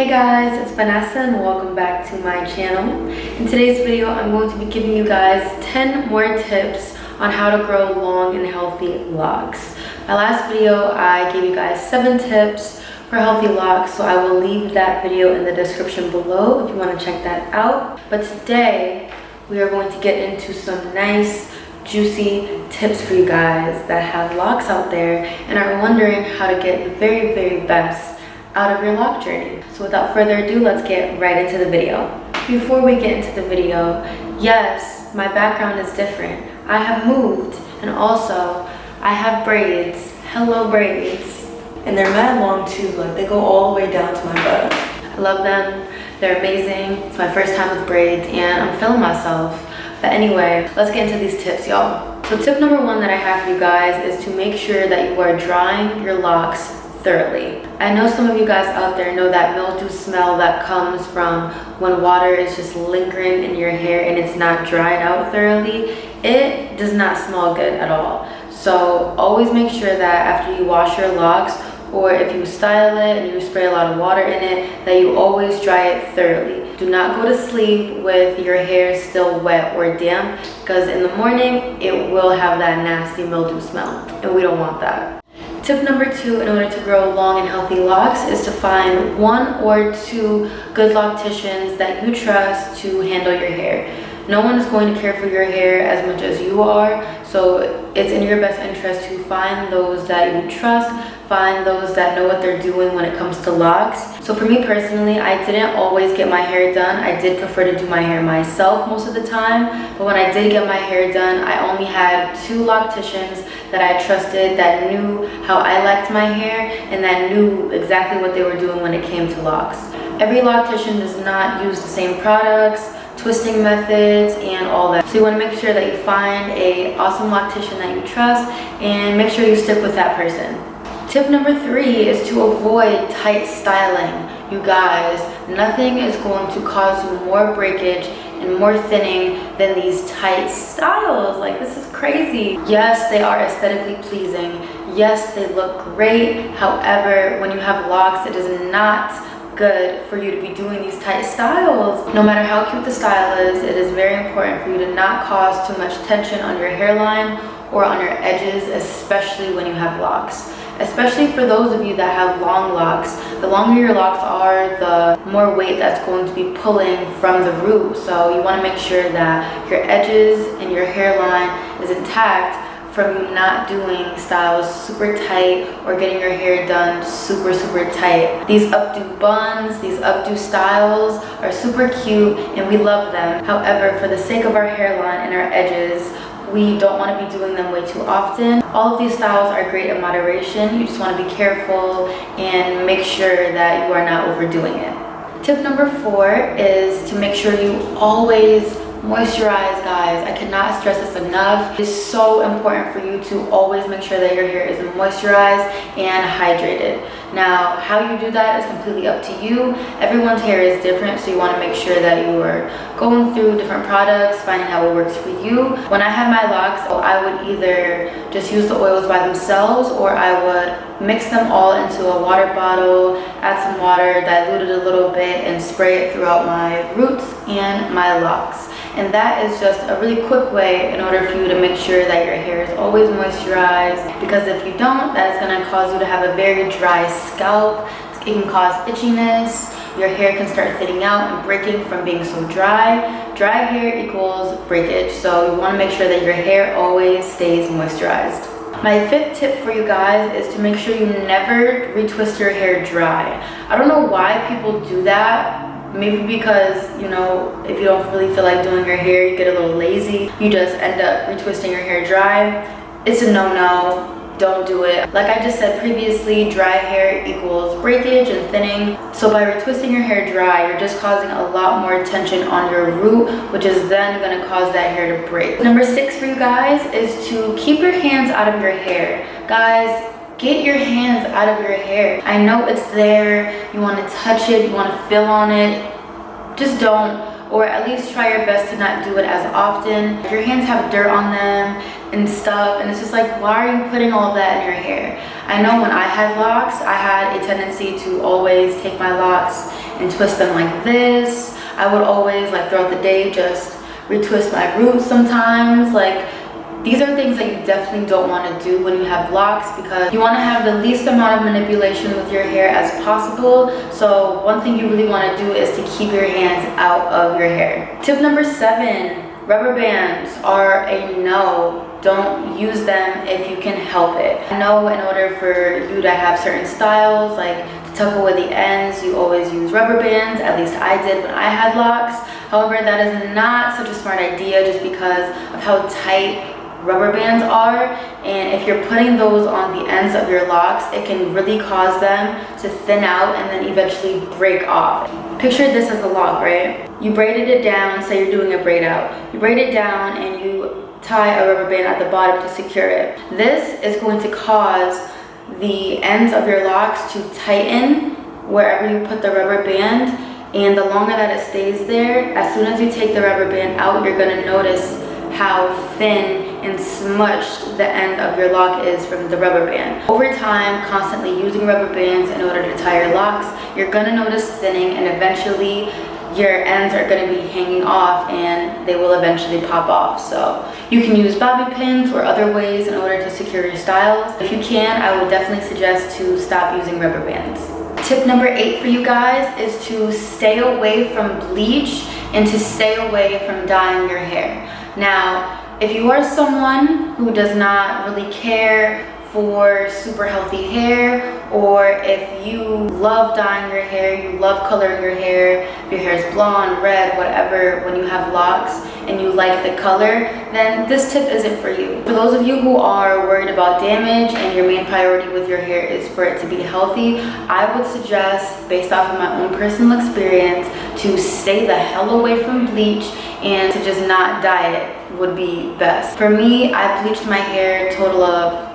Hey guys, it's Vanessa and welcome back to my channel. In today's video, I'm going to be giving you guys 10 more tips on how to grow long and healthy locks. My last video, I gave you guys 7 tips for healthy locks, so I will leave that video in the description below if you want to check that out. But today, we are going to get into some nice, juicy tips for you guys that have locks out there and are wondering how to get the very, very best out of your lock journey. So without further ado, let's get right into the video. Before we get into the video, yes, my background is different. I have moved, and also I have braids. Hello, braids. And they're mad long too, like they go all the way down to my butt. I love them. They're amazing. It's my first time with braids and I'm feeling myself. But anyway, let's get into these tips, y'all. So tip number 1 that I have for you guys is to make sure that you are drying your locks thoroughly. I know some of you guys out there know that mildew smell that comes from when water is just lingering in your hair and it's not dried out thoroughly. It does not smell good at all. So always make sure that after you wash your locks, or if you style it and you spray a lot of water in it, that you always dry it thoroughly. Do not go to sleep with your hair still wet or damp, because in the morning it will have that nasty mildew smell and we don't want that. Tip number 2, in order to grow long and healthy locks, is to find 1 or 2 good locticians that you trust to handle your hair. No one is going to care for your hair as much as you are, so it's in your best interest to find those that you trust, find those that know what they're doing when it comes to locks. So for me personally, I didn't always get my hair done. I did prefer to do my hair myself most of the time, but when I did get my hair done, I only had 2 locticians that I trusted, that knew how I liked my hair and that knew exactly what they were doing when it came to locks. Every loctician does not use the same products, twisting methods, and all that. So you want to make sure that you find an awesome loctician that you trust and make sure you stick with that person. Tip number 3 is to avoid tight styling. You guys, nothing is going to cause you more breakage and more thinning than these tight styles. Like, this is crazy. Yes, they are aesthetically pleasing. Yes, they look great. However, when you have locks, it is not good for you to be doing these tight styles. No matter how cute the style is, it is very important for you to not cause too much tension on your hairline or on your edges, especially when you have locks. Especially for those of you that have long locks, the longer your locks are, the more weight that's going to be pulling from the root. So you want to make sure that your edges and your hairline is intact from you not doing styles super tight or getting your hair done super tight. These updo buns, these updo styles are super cute and we love them. However, for the sake of our hairline and our edges, we don't want to be doing them way too often. All of these styles are great in moderation. You just want to be careful and make sure that you are not overdoing it. Tip number 4 is to make sure you always moisturize, guys. I cannot stress this enough. It's so important for you to always make sure that your hair is moisturized and hydrated. Now, how you do that is completely up to you. Everyone's hair is different, so you want to make sure that you are going through different products, finding how it works for you. When I had my locks, I would either just use the oils by themselves, or I would mix them all into a water bottle, add some water, dilute it a little bit, and spray it throughout my roots and my locks. And that is just a really quick way in order for you to make sure that your hair is always moisturized, because if you don't, that is going to cause you to have a very dry scalp. It can cause itchiness. Your hair can start thinning out and breaking from being so dry. Dry hair equals breakage, so you want to make sure that your hair always stays moisturized. My 5th tip for you guys is to make sure you never retwist your hair dry. I don't know why people do that. Maybe because, you know, if you don't really feel like doing your hair, you get a little lazy, you just end up retwisting your hair dry. It's a no-no. Don't do it. Like I just said previously, dry hair equals breakage and thinning. So by retwisting your hair dry, you're just causing a lot more tension on your root, which is then going to cause that hair to break. Number 6 for you guys is to keep your hands out of your hair. Guys, get your hands out of your hair. I know it's there, you want to touch it, you want to feel on it. Just don't, or at least try your best to not do it as often. If your hands have dirt on them, and stuff, and it's just like, why are you putting all of that in your hair? I know when I had locks, I had a tendency to always take my locks and twist them like this. I would always, like, throughout the day, just retwist my roots sometimes. Like, these are things that you definitely don't want to do when you have locks, because you want to have the least amount of manipulation with your hair as possible. So one thing you really want to do is to keep your hands out of your hair. Tip number 7, rubber bands are a no. Don't use them if you can help it. I know in order for you to have certain styles, like to tuck away the ends, you always use rubber bands. At least I did when I had locks. However, that is not such a smart idea, just because of how tight rubber bands are, and if you're putting those on the ends of your locks, it can really cause them to thin out and then eventually break off. Picture this as a lock, right? You braided it down, say you're doing a braid out. You braid it down and you tie a rubber band at the bottom to secure it. This is going to cause the ends of your locks to tighten wherever you put the rubber band, and the longer that it stays there, as soon as you take the rubber band out, you're going to notice how thin and smushed the end of your lock is from the rubber band. Over time, constantly using rubber bands in order to tie your locks, you're gonna notice thinning, and eventually your ends are gonna be hanging off and they will eventually pop off. So you can use bobby pins or other ways in order to secure your styles. If you can, I would definitely suggest to stop using rubber bands. Tip number 8 for you guys is to stay away from bleach and to stay away from dyeing your hair. Now, if you are someone who does not really care for super healthy hair, or if you love dyeing your hair, you love coloring your hair, if your hair is blonde, red, whatever, when you have locks and you like the color, then this tip isn't for you. For those of you who are worried about damage and your main priority with your hair is for it to be healthy, I would suggest, based off of my own personal experience, to stay the hell away from bleach and to just not dye it would be best. For me, I bleached my hair a total of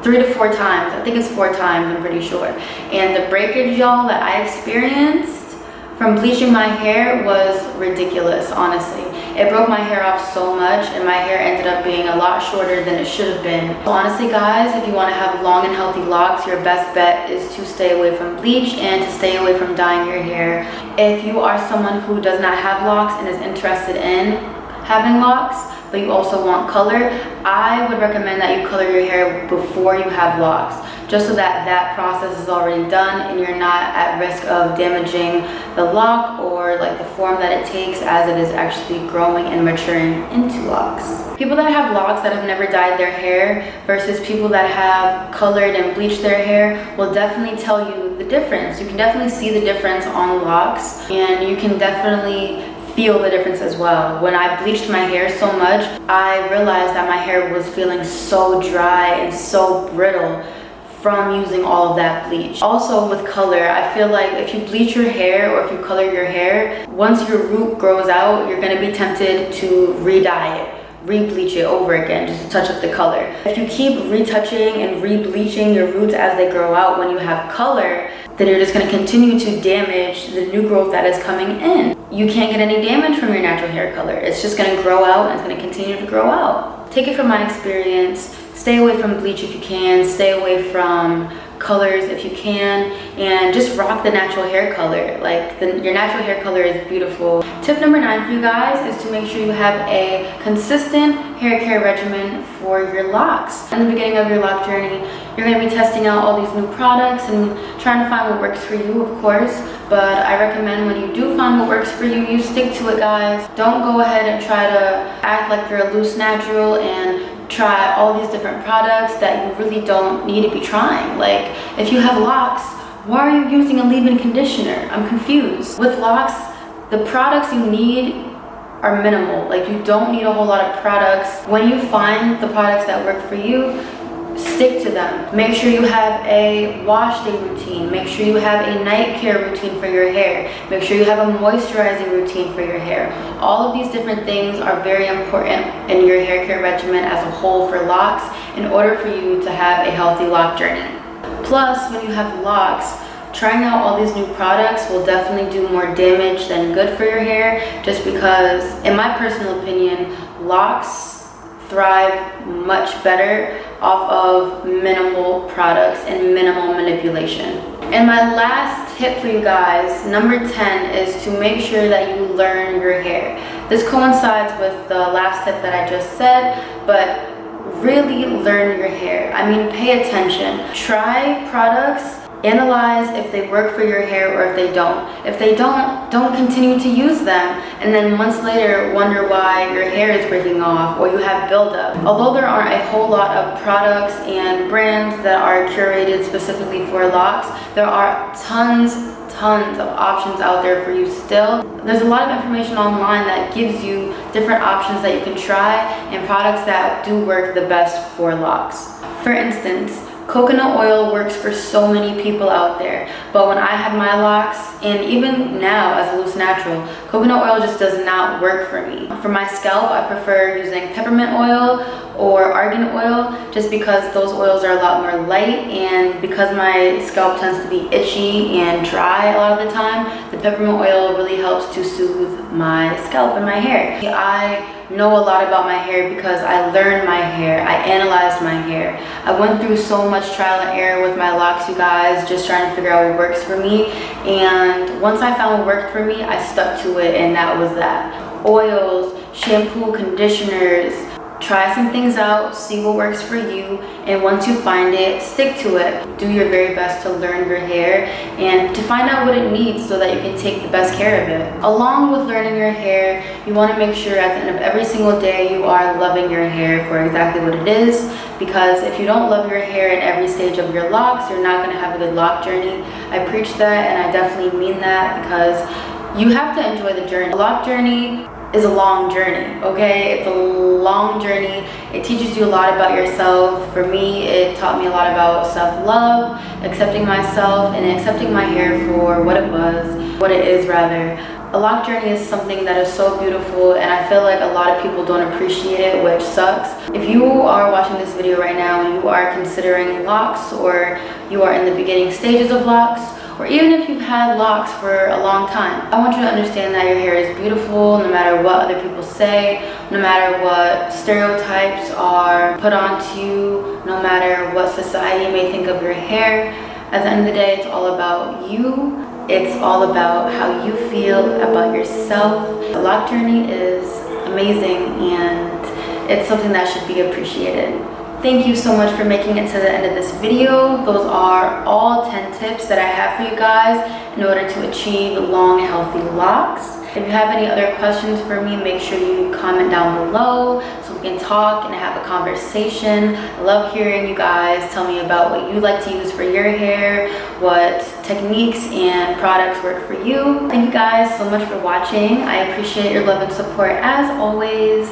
3 to 4 times. I think it's 4 times, I'm pretty sure. And the breakage, y'all, that I experienced from bleaching my hair was ridiculous, honestly. It broke my hair off so much, and my hair ended up being a lot shorter than it should have been. So honestly, guys, if you want to have long and healthy locks, your best bet is to stay away from bleach and to stay away from dyeing your hair. If you are someone who does not have locks and is interested in having locks, but you also want color, I would recommend that you color your hair before you have locks, just so that that process is already done and you're not at risk of damaging the lock or like the form that it takes as it is actually growing and maturing into locks. People that have locks that have never dyed their hair versus people that have colored and bleached their hair will definitely tell you the difference. You can definitely see the difference on locks, and you can definitely feel the difference as well. When I bleached my hair so much, I realized that my hair was feeling so dry and so brittle from using all of that bleach. Also with color, I feel like if you bleach your hair or if you color your hair, once your root grows out, you're gonna be tempted to re-dye it, re-bleach it over again just to touch up the color. If you keep retouching and re-bleaching your roots as they grow out when you have color, then you're just going to continue to damage the new growth that is coming in. You can't get any damage from your natural hair color. It's just going to grow out and it's going to continue to grow out. Take it from my experience. Stay away from bleach if you can. Stay away from colors if you can, and just rock the natural hair color. Like your natural hair color is beautiful. Tip number 9 for you guys is to make sure you have a consistent hair care regimen for your locks. In the beginning of your lock journey, you're going to be testing out all these new products and trying to find what works for you, of course, but I recommend when you do find what works for you, you stick to it, guys. Don't go ahead and try to act like you're a loose natural and try all these different products that you really don't need to be trying. Like, if you have locks, why are you using a leave-in conditioner? I'm confused. With locks, the products you need are minimal. Like, you don't need a whole lot of products. When you find the products that work for you, stick to them. Make sure you have a wash day routine. Make sure you have a night care routine for your hair. Make sure you have a moisturizing routine for your hair. All of these different things are very important in your hair care regimen as a whole for locks in order for you to have a healthy lock journey. Plus, when you have locks, trying out all these new products will definitely do more damage than good for your hair, just because, in my personal opinion, locks thrive much better off of minimal products and minimal manipulation. And my last tip for you guys, number 10, is to make sure that you learn your hair. This coincides with the last tip that I just said, but really learn your hair. I mean, pay attention. Try products, analyze if they work for your hair or if they don't. If they don't continue to use them, and then months later wonder why your hair is breaking off or you have buildup. Although there aren't a whole lot of products and brands that are curated specifically for locks, there are tons of options out there for you still. There's a lot of information online that gives you different options that you can try and products that do work the best for locks. For instance, coconut oil works for so many people out there, but when I had my locks, and even now as a loose natural, coconut oil just does not work for me. For my scalp, I prefer using peppermint oil or argan oil, just because those oils are a lot more light, and because my scalp tends to be itchy and dry a lot of the time, the peppermint oil really helps to soothe my scalp and my hair. I know a lot about my hair because I learned my hair, I analyzed my hair. I went through so much trial and error with my locks, you guys, just trying to figure out what works for me. And once I found what worked for me, I stuck to it, and that was that. Oils, shampoo, conditioners. Try some things out, see what works for you, and once you find it, stick to it. Do your very best to learn your hair and to find out what it needs so that you can take the best care of it. Along with learning your hair, you want to make sure at the end of every single day you are loving your hair for exactly what it is, because if you don't love your hair in every stage of your locks, you're not going to have a good lock journey. I preach that, and I definitely mean that, because you have to enjoy the journey. A lock journey is a long journey, okay? It's a long journey. It teaches you a lot about yourself. For me, it taught me a lot about self-love, accepting myself, and accepting my hair for what it is rather. A lock journey is something that is so beautiful, and I feel like a lot of people don't appreciate it, which sucks. If you are watching this video right now and you are considering locks, or you are in the beginning stages of locks, or even if you've had locks for a long time, I want you to understand that your hair is beautiful no matter what other people say, no matter what stereotypes are put onto you, no matter what society may think of your hair. At the end of the day, it's all about you. It's all about how you feel about yourself. The lock journey is amazing, and it's something that should be appreciated. Thank you so much for making it to the end of this video. Those are all 10 tips that I have for you guys in order to achieve long, healthy locks. If you have any other questions for me, make sure you comment down below so we can talk and have a conversation. I love hearing you guys tell me about what you like to use for your hair, what techniques and products work for you. Thank you guys so much for watching. I appreciate your love and support as always.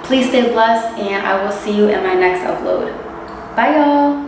Please stay blessed, and I will see you in my next upload. Bye, y'all.